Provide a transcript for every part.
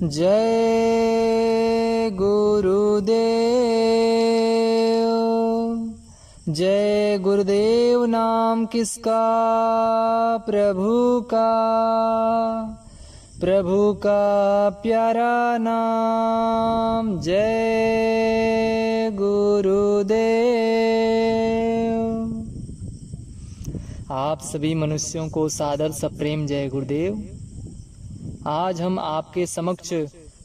जय गुरुदेव। जय गुरुदेव नाम किसका, प्रभु का प्यारा नाम। जय गुरुदेव। आप सभी मनुष्यों को सादर सप्रेम जय गुरुदेव। आज हम आपके समक्ष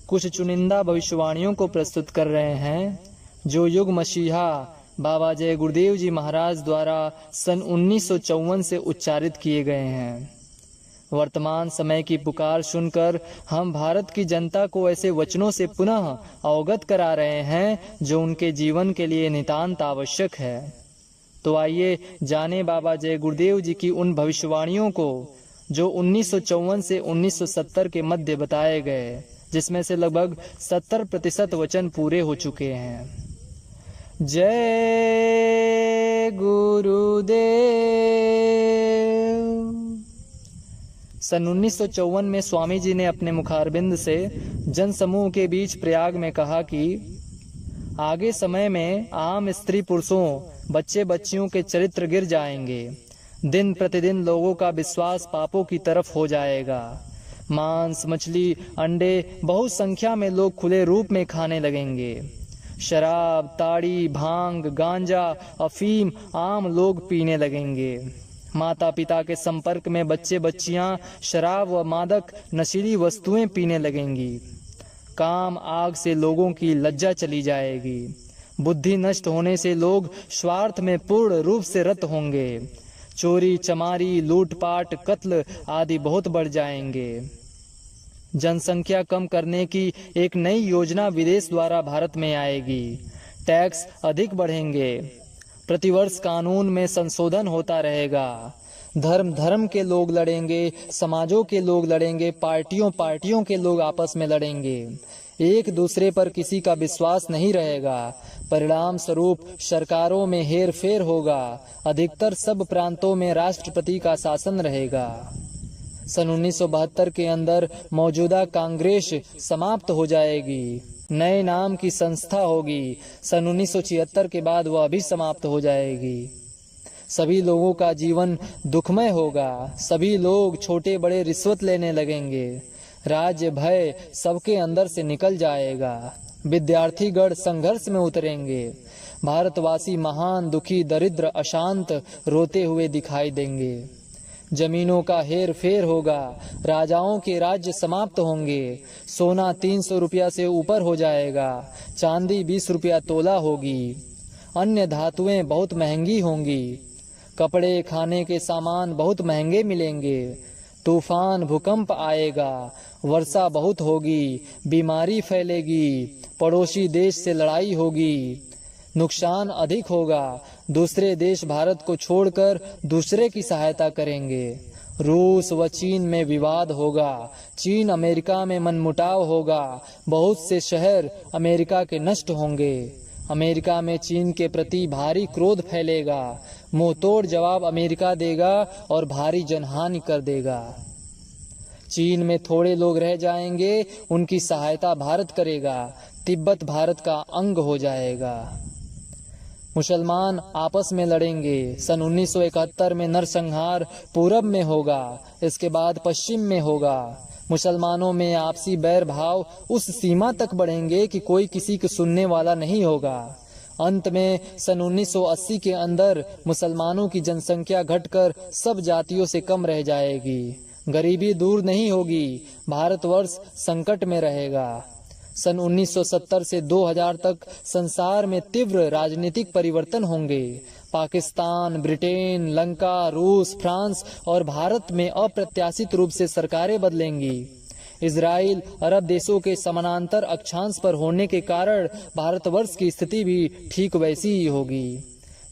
कुछ चुनिंदा भविष्यवाणियों को प्रस्तुत कर रहे हैं जो युग मसीहा बाबा जय गुरुदेव जी महाराज द्वारा सन 1954 से उच्चारित किए गए हैं। वर्तमान समय की पुकार सुनकर हम भारत की जनता को ऐसे वचनों से पुनः अवगत करा रहे हैं जो उनके जीवन के लिए नितांत आवश्यक है। तो आइए जाने बाबा जय गुरुदेव जी की उन भविष्यवाणियों को जो 1954 से 1970 के मध्य बताए गए, जिसमें से लगभग 70% वचन पूरे हो चुके हैं। जय गुरुदेव। सन 1954 में स्वामी जी ने अपने मुखारबिंद से जनसमूह के बीच प्रयाग में कहा कि आगे समय में आम स्त्री पुरुषों, बच्चे बच्चियों के चरित्र गिर जाएंगे। दिन प्रतिदिन लोगों का विश्वास पापों की तरफ हो जाएगा। मांस, मछली, अंडे बहुत संख्या में लोग खुले रूप में खाने लगेंगे। शराब, ताड़ी, भांग, गांजा, अफीम आम लोग पीने लगेंगे। माता पिता के संपर्क में बच्चे बच्चियां शराब व मादक नशीली वस्तुएं पीने लगेंगी। काम आग से लोगों की लज्जा चली जाएगी। बुद्धि नष्ट होने से लोग स्वार्थ में पूर्ण रूप से रत होंगे। चोरी, चमारी, लूटपाट, कत्ल आदि बहुत बढ़ जाएंगे। जनसंख्या कम करने की एक नई योजना विदेश द्वारा भारत में आएगी। टैक्स अधिक बढ़ेंगे। प्रतिवर्ष कानून में संशोधन होता रहेगा। धर्म के लोग लड़ेंगे, समाजों के लोग लड़ेंगे, पार्टियों के लोग आपस में लड़ेंगे। एक दूसरे पर किसी का विश्वास नहीं रहेगा। परिणाम स्वरूप सरकारों में हेर फेर होगा। अधिकतर सब प्रांतों में राष्ट्रपति का शासन रहेगा। सन 1972 के अंदर मौजूदा कांग्रेस समाप्त हो जाएगी। नए नाम की संस्था होगी। सन 1976 के बाद वह भी समाप्त हो जाएगी। सभी लोगों का जीवन दुखमय होगा। सभी लोग छोटे बड़े रिश्वत लेने लगेंगे। राज्य भय सबके अंदर से निकल जाएगा। विद्यार्थीगण संघर्ष में उतरेंगे। भारतवासी महान, दुखी, दरिद्र, अशांत रोते हुए दिखाई देंगे। जमीनों का हेर फेर होगा। राजाओं के राज्य समाप्त होंगे। सोना 300 रुपया से ऊपर हो जाएगा। चांदी 20 रुपया तोला होगी। अन्य धातुएं बहुत महंगी होंगी। कपड़े, खाने के सामान बहुत महंगे मिलेंगे। तूफान, भूकंप आएगा। वर्षा बहुत होगी। बीमारी फैलेगी। पड़ोसी देश से लड़ाई होगी। नुकसान अधिक होगा। दूसरे देश भारत को छोड़कर दूसरे की सहायता करेंगे। रूस व चीन में विवाद होगा। चीन अमेरिका में मनमुटाव होगा। बहुत से शहर अमेरिका के नष्ट होंगे। अमेरिका में चीन के प्रति भारी क्रोध फैलेगा। मुंहतोड़ जवाब अमेरिका देगा और भारी जनहानि कर देगा। चीन में थोड़े लोग रह जाएंगे। उनकी सहायता भारत करेगा। तिब्बत भारत का अंग हो जाएगा। मुसलमान आपस में लड़ेंगे। सन 1971 में नरसंहार पूरब में होगा। इसके बाद पश्चिम में होगा। मुसलमानों में आपसी बैर भाव उस सीमा तक बढ़ेंगे कि कोई किसी को सुनने वाला नहीं होगा। अंत में सन 1980 के अंदर मुसलमानों की जनसंख्या घटकर सब जातियों से कम रह जाएगी। गरीबी दूर नहीं होगी। भारतवर्ष संकट में रहेगा। सन 1970 से 2000 तक संसार में तीव्र राजनीतिक परिवर्तन होंगे। पाकिस्तान, ब्रिटेन, लंका, रूस, फ्रांस और भारत में अप्रत्याशित रूप से सरकारें बदलेंगी। इजराइल, अरब देशों के समानांतर अक्षांश पर होने के कारण भारतवर्ष की स्थिति भी ठीक वैसी ही होगी।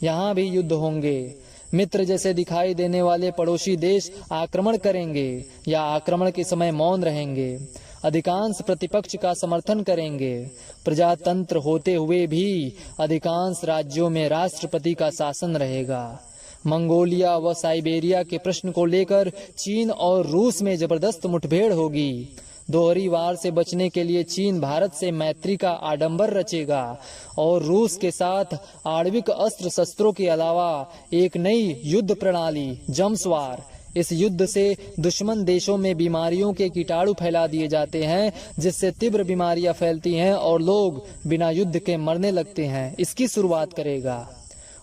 यहाँ भी युद्ध होंगे। मित्र जैसे दिखाई देने वाले पड़ोसी देश आक्रमण करेंगे या आक्रमण के समय मौन रहेंगे। अधिकांश प्रतिपक्ष का समर्थन करेंगे। प्रजातंत्र होते हुए भी अधिकांश राज्यों में राष्ट्रपति का शासन रहेगा। मंगोलिया व साइबेरिया के प्रश्न को लेकर चीन और रूस में जबरदस्त मुठभेड़ होगी। दोहरी वार से बचने के लिए चीन भारत से मैत्री का आडंबर रचेगा और रूस के साथ आणविक अस्त्र शस्त्रों के अलावा एक नई युद्ध प्रणाली जम्सवार, इस युद्ध से दुश्मन देशों में बीमारियों के कीटाणु फैला दिए जाते हैं, जिससे तीव्र बीमारियां फैलती हैं और लोग बिना युद्ध के मरने लगते हैं, इसकी शुरुआत करेगा।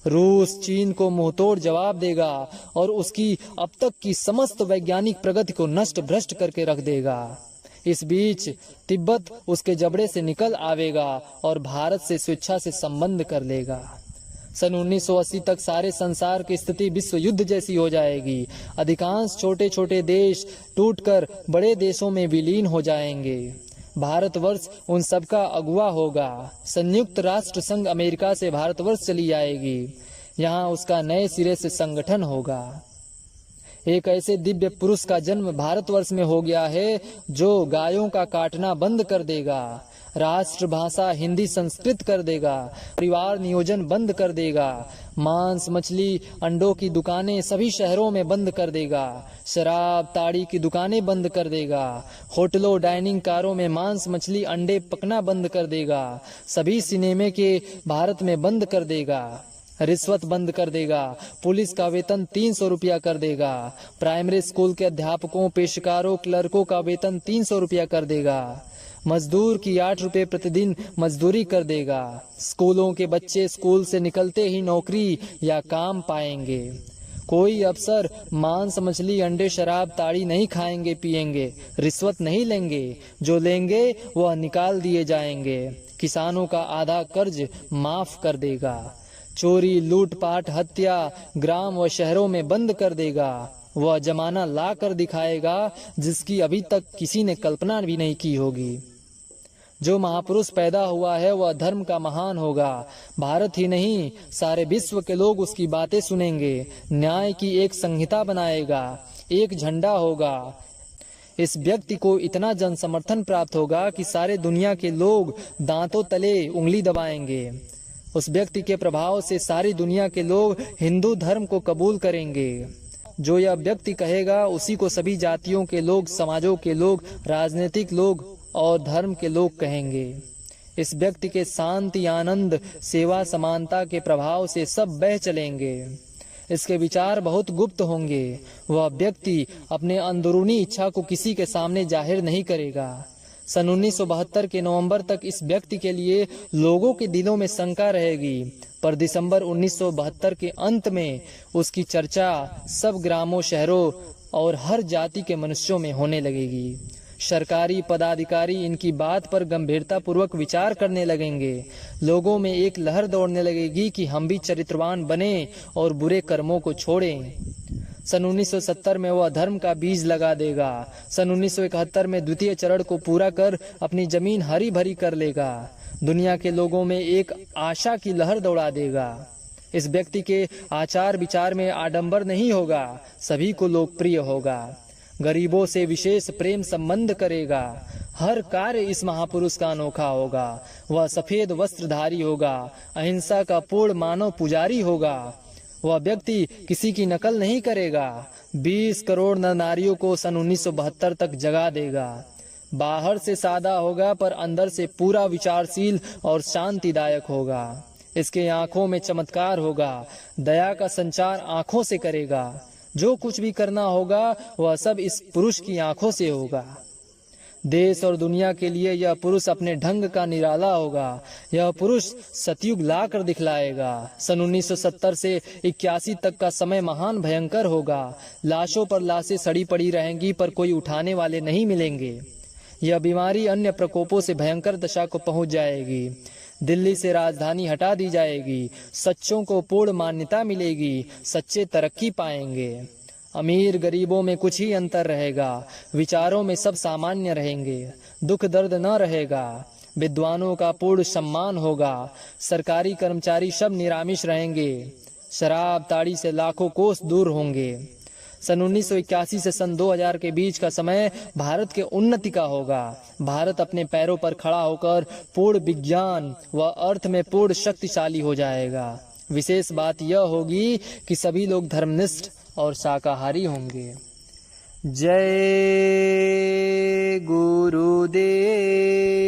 रूस चीन को मुंहतोड़ जवाब देगा और उसकी अब तक की समस्त वैज्ञानिक प्रगति को नष्ट भ्रष्ट करके रख देगा। इस बीच तिब्बत उसके जबड़े से निकल आवेगा और भारत से स्वेच्छा से संबंध कर लेगा। सन 1980 तक सारे संसार की स्थिति विश्व युद्ध जैसी हो जाएगी। अधिकांश छोटे छोटे देश टूटकर बड़े देशों में विलीन हो जाएंगे। भारतवर्ष उन सबका अगुवा होगा। संयुक्त राष्ट्र संघ अमेरिका से भारतवर्ष चली जाएगी। यहाँ उसका नए सिरे से संगठन होगा। एक ऐसे दिव्य पुरुष का जन्म भारतवर्ष में हो गया है जो गायों का काटना बंद कर देगा, राष्ट्र भाषा हिंदी संस्कृत कर देगा, परिवार नियोजन बंद कर देगा, मांस मछली अंडों की दुकानें सभी शहरों में बंद कर देगा, शराब ताड़ी की दुकानें बंद कर देगा, होटलों डाइनिंग कारों में मांस मछली अंडे पकना बंद कर देगा, सभी सिनेमे के भारत में बंद कर देगा, रिश्वत बंद कर देगा, पुलिस का वेतन 300 रुपया कर देगा, प्राइमरी स्कूल के अध्यापकों पेशकारों क्लर्कों का वेतन 300 रुपया कर देगा, मजदूर की 8 रुपये प्रतिदिन मजदूरी कर देगा, स्कूलों के बच्चे स्कूल से निकलते ही नौकरी या काम पाएंगे, कोई अफसर मांस मछली अंडे शराब ताड़ी नहीं खाएंगे पिएंगे, रिश्वत नहीं लेंगे, जो लेंगे वह निकाल दिए जाएंगे, किसानों का आधा कर्ज माफ कर देगा, चोरी लूटपाट हत्या ग्राम व शहरों में बंद कर देगा, वह जमाना ला कर दिखाएगा जिसकी अभी तक किसी ने कल्पना भी नहीं की होगी। जो महापुरुष पैदा हुआ है वह धर्म का महान होगा। भारत ही नहीं सारे विश्व के लोग उसकी बातें सुनेंगे। न्याय की एक संहिता बनाएगा, एक झंडा होगा। इस व्यक्ति को इतना जन समर्थन प्राप्त होगा कि सारे दुनिया के लोग दांतों तले उंगली दबाएंगे। उस व्यक्ति के प्रभाव से सारी दुनिया के लोग हिंदू धर्म को कबूल करेंगे। जो यह व्यक्ति कहेगा उसी को सभी जातियों के लोग, समाजों के लोग, राजनीतिक लोग और धर्म के लोग कहेंगे। इस व्यक्ति के शांति आनंद सेवा समानता के प्रभाव से सब बह चलेंगे। इसके विचार बहुत गुप्त होंगे। वह व्यक्ति अपने अंदरूनी इच्छा को किसी के सामने जाहिर नहीं करेगा। सन 1972 के नवंबर तक इस व्यक्ति के लिए लोगों के दिलों में शंका रहेगी, पर दिसंबर 1972 के अंत में उसकी चर्चा सब ग्रामों, शहरों और हर जाति के मनुष्यों में होने लगेगी। सरकारी पदाधिकारी इनकी बात पर गंभीरता पूर्वक विचार करने लगेंगे। लोगों में एक लहर दौड़ने लगेगी कि हम भी चरित्रवान बने और बुरे कर्मों को छोड़ें। सन 1970 में वह धर्म का बीज लगा देगा। सन 1971 में द्वितीय चरण को पूरा कर अपनी जमीन हरी भरी कर लेगा। दुनिया के लोगों में एक आशा की लहर दौड़ा देगा। इस व्यक्ति के आचार विचार में आडंबर नहीं होगा, सभी को लोकप्रिय होगा। गरीबों से विशेष प्रेम संबंध करेगा। हर कार्य इस महापुरुष का अनोखा होगा। वह सफेद वस्त्रधारी होगा, अहिंसा का पूर्ण मानव पुजारी होगा। वह व्यक्ति किसी की नकल नहीं करेगा। 20 करोड़ नर नारियों को सन 1972 तक जगा देगा। बाहर से सादा होगा पर अंदर से पूरा विचारशील और शांतिदायक होगा। इसके आंखों में चमत्कार होगा। दया का संचार आंखों से करेगा। जो कुछ भी करना होगा वह सब इस पुरुष की आंखों से होगा। देश और दुनिया के लिए यह पुरुष अपने ढंग का निराला होगा। यह पुरुष सतयुग ला कर दिखलाएगा। सन 1970 से 81 तक का समय महान भयंकर होगा। लाशों पर लाशें सड़ी पड़ी रहेंगी पर कोई उठाने वाले नहीं मिलेंगे। यह बीमारी अन्य प्रकोपों से भयंकर दशा को पहुंच जाएगी। दिल्ली से राजधानी हटा दी जाएगी। सच्चों को पूर्ण मान्यता मिलेगी। सच्चे तरक्की पाएंगे। अमीर गरीबों में कुछ ही अंतर रहेगा। विचारों में सब सामान्य रहेंगे। दुख दर्द न रहेगा। विद्वानों का पूर्ण सम्मान होगा। सरकारी कर्मचारी सब निरामिष रहेंगे। शराब ताड़ी से लाखों कोस दूर होंगे। सन 1981 से सन 2000 के बीच का समय भारत के उन्नति का होगा। भारत अपने पैरों पर खड़ा होकर पूर्ण विज्ञान व अर्थ में पूर्ण शक्तिशाली हो जाएगा। विशेष बात यह होगी कि सभी लोग धर्मनिष्ठ और शाकाहारी होंगे। जय गुरुदेव।